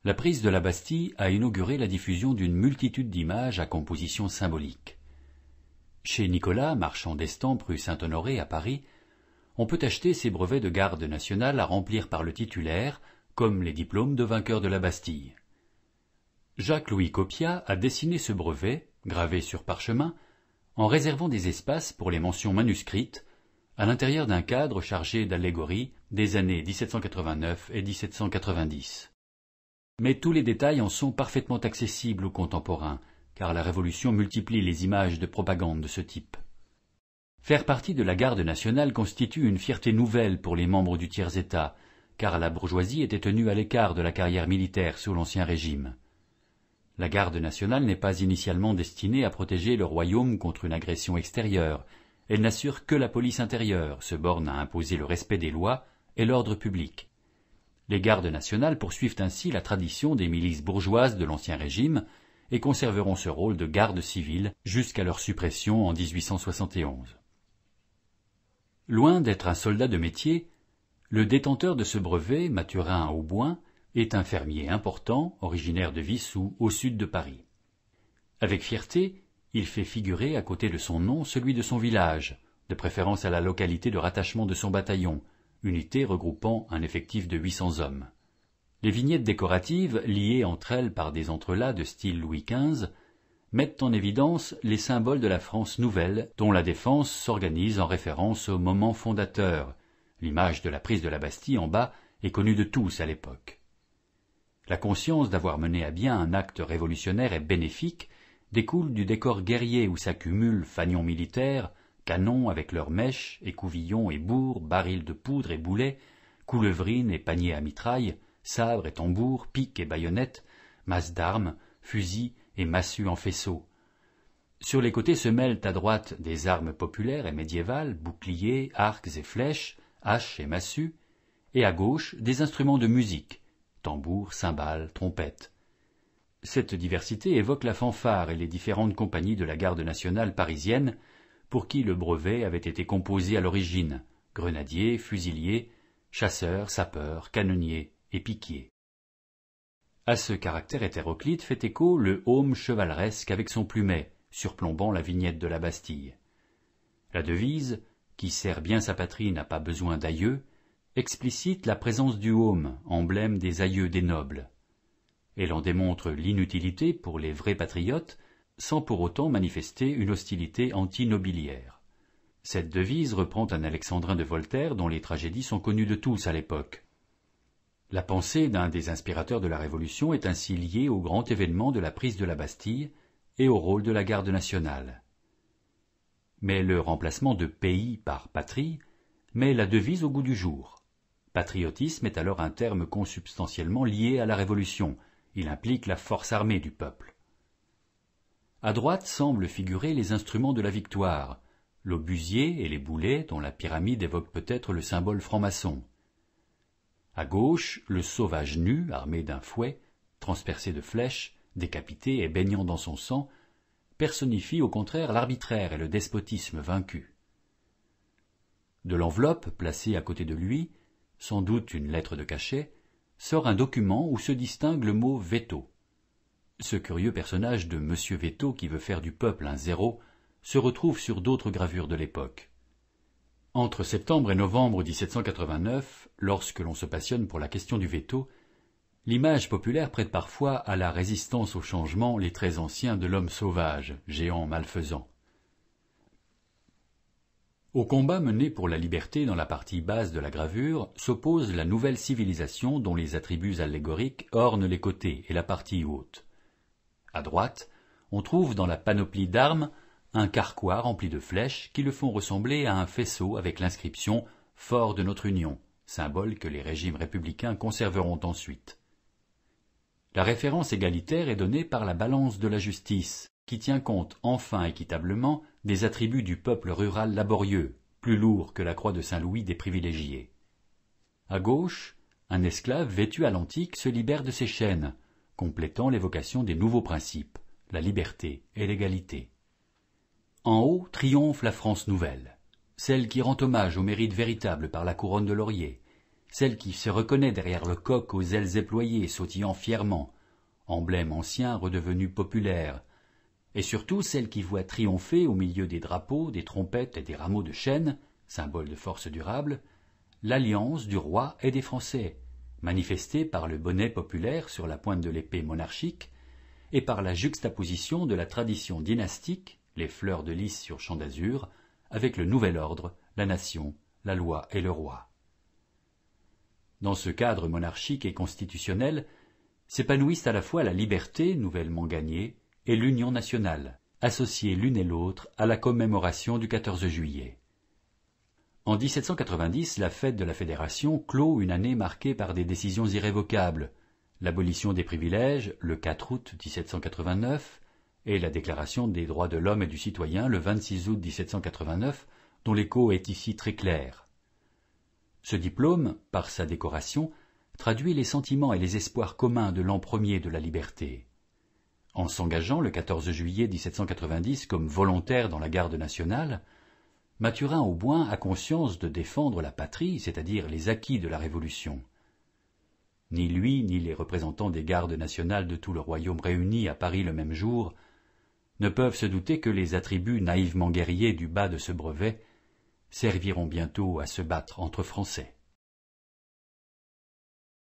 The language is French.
La prise de la Bastille a inauguré la diffusion d'une multitude d'images à composition symbolique. Chez Nicolas, marchand d'estampes rue Saint-Honoré à Paris, on peut acheter ces brevets de garde nationale à remplir par le titulaire, comme les diplômes de vainqueurs de la Bastille. Jacques-Louis Coppiat a dessiné ce brevet, gravé sur parchemin, en réservant des espaces pour les mentions manuscrites, à l'intérieur d'un cadre chargé d'allégories des années 1789 et 1790. Mais tous les détails en sont parfaitement accessibles aux contemporains, car la Révolution multiplie les images de propagande de ce type. Faire partie de la garde nationale constitue une fierté nouvelle pour les membres du tiers-État, car la bourgeoisie était tenue à l'écart de la carrière militaire sous l'Ancien Régime. La garde nationale n'est pas initialement destinée à protéger le royaume contre une agression extérieure. Elle n'assure que la police intérieure, se borne à imposer le respect des lois et l'ordre public. Les gardes nationales poursuivent ainsi la tradition des milices bourgeoises de l'Ancien Régime et conserveront ce rôle de garde civile jusqu'à leur suppression en 1871. Loin d'être un soldat de métier, le détenteur de ce brevet, Mathurin Auboin, est un fermier important, originaire de Vissou, au sud de Paris. Avec fierté, il fait figurer à côté de son nom celui de son village, de préférence à la localité de rattachement de son bataillon, unité regroupant un effectif de 800 hommes. Les vignettes décoratives, liées entre elles par des entrelacs de style Louis XV, mettent en évidence les symboles de la France nouvelle, dont la défense s'organise en référence au moment fondateur. L'image de la prise de la Bastille en bas est connue de tous à l'époque. La conscience d'avoir mené à bien un acte révolutionnaire et bénéfique découle du décor guerrier où s'accumulent fanions militaires, canons avec leurs mèches, écouvillons et bourres, barils de poudre et boulets, coulevrines et paniers à mitraille, sabres et tambours, piques et baïonnettes, masses d'armes, fusils et massues en faisceaux. Sur les côtés se mêlent à droite des armes populaires et médiévales, boucliers, arcs et flèches, haches et massues, et à gauche des instruments de musique, tambours, cymbales, trompettes. Cette diversité évoque la fanfare et les différentes compagnies de la garde nationale parisienne, pour qui le brevet avait été composé à l'origine, grenadiers, fusiliers, chasseurs, sapeurs, canonniers et piquiers. À ce caractère hétéroclite fait écho le heaume chevaleresque avec son plumet, surplombant la vignette de la Bastille. La devise, qui sert bien sa patrie n'a pas besoin d'aïeux, explicite la présence du heaume, emblème des aïeux des nobles. Elle en démontre l'inutilité pour les vrais patriotes, sans pour autant manifester une hostilité antinobiliaire. Cette devise reprend un alexandrin de Voltaire dont les tragédies sont connues de tous à l'époque. La pensée d'un des inspirateurs de la Révolution est ainsi liée au grand événement de la prise de la Bastille et au rôle de la garde nationale. Mais le remplacement de pays par patrie met la devise au goût du jour. Patriotisme est alors un terme consubstantiellement lié à la Révolution. Il implique la force armée du peuple. À droite semblent figurer les instruments de la victoire, l'obusier et les boulets dont la pyramide évoque peut-être le symbole franc-maçon. À gauche, le sauvage nu, armé d'un fouet, transpercé de flèches, décapité et baignant dans son sang, personnifie au contraire l'arbitraire et le despotisme vaincu. De l'enveloppe placée à côté de lui, sans doute une lettre de cachet, sort un document où se distingue le mot veto. Ce curieux personnage de Monsieur Veto qui veut faire du peuple un zéro se retrouve sur d'autres gravures de l'époque. Entre septembre et novembre 1789, lorsque l'on se passionne pour la question du veto, l'image populaire prête parfois à la résistance au changement les traits anciens de l'homme sauvage, géant malfaisant. Au combat mené pour la liberté dans la partie basse de la gravure s'oppose la nouvelle civilisation dont les attributs allégoriques ornent les côtés et la partie haute. À droite, on trouve dans la panoplie d'armes un carquois rempli de flèches qui le font ressembler à un faisceau avec l'inscription « Fort de notre Union », symbole que les régimes républicains conserveront ensuite. La référence égalitaire est donnée par la balance de la justice, qui tient compte enfin équitablement des attributs du peuple rural laborieux, plus lourd que la croix de Saint-Louis des privilégiés. À gauche, un esclave vêtu à l'antique se libère de ses chaînes, complétant l'évocation des nouveaux principes, la liberté et l'égalité. En haut triomphe la France nouvelle, celle qui rend hommage au mérite véritable par la couronne de laurier, celle qui se reconnaît derrière le coq aux ailes éployées, sautillant fièrement, emblème ancien redevenu populaire, et surtout celle qui voit triompher au milieu des drapeaux, des trompettes et des rameaux de chêne, symbole de force durable, l'alliance du roi et des Français, manifestée par le bonnet populaire sur la pointe de l'épée monarchique et par la juxtaposition de la tradition dynastique, les fleurs de lys sur champ d'azur, avec le nouvel ordre, la nation, la loi et le roi. Dans ce cadre monarchique et constitutionnel, s'épanouissent à la fois la liberté nouvellement gagnée et l'union nationale, associées l'une et l'autre à la commémoration du 14 juillet. En 1790, la fête de la Fédération clôt une année marquée par des décisions irrévocables, l'abolition des privilèges le 4 août 1789 et la Déclaration des droits de l'homme et du citoyen le 26 août 1789, dont l'écho est ici très clair. Ce diplôme, par sa décoration, traduit les sentiments et les espoirs communs de l'an premier de la liberté. En s'engageant le 14 juillet 1790 comme volontaire dans la garde nationale, Mathurin-Auboin a conscience de défendre la patrie, c'est-à-dire les acquis de la Révolution. Ni lui, ni les représentants des gardes nationales de tout le royaume réunis à Paris le même jour ne peuvent se douter que les attributs naïvement guerriers du bas de ce brevet serviront bientôt à se battre entre Français.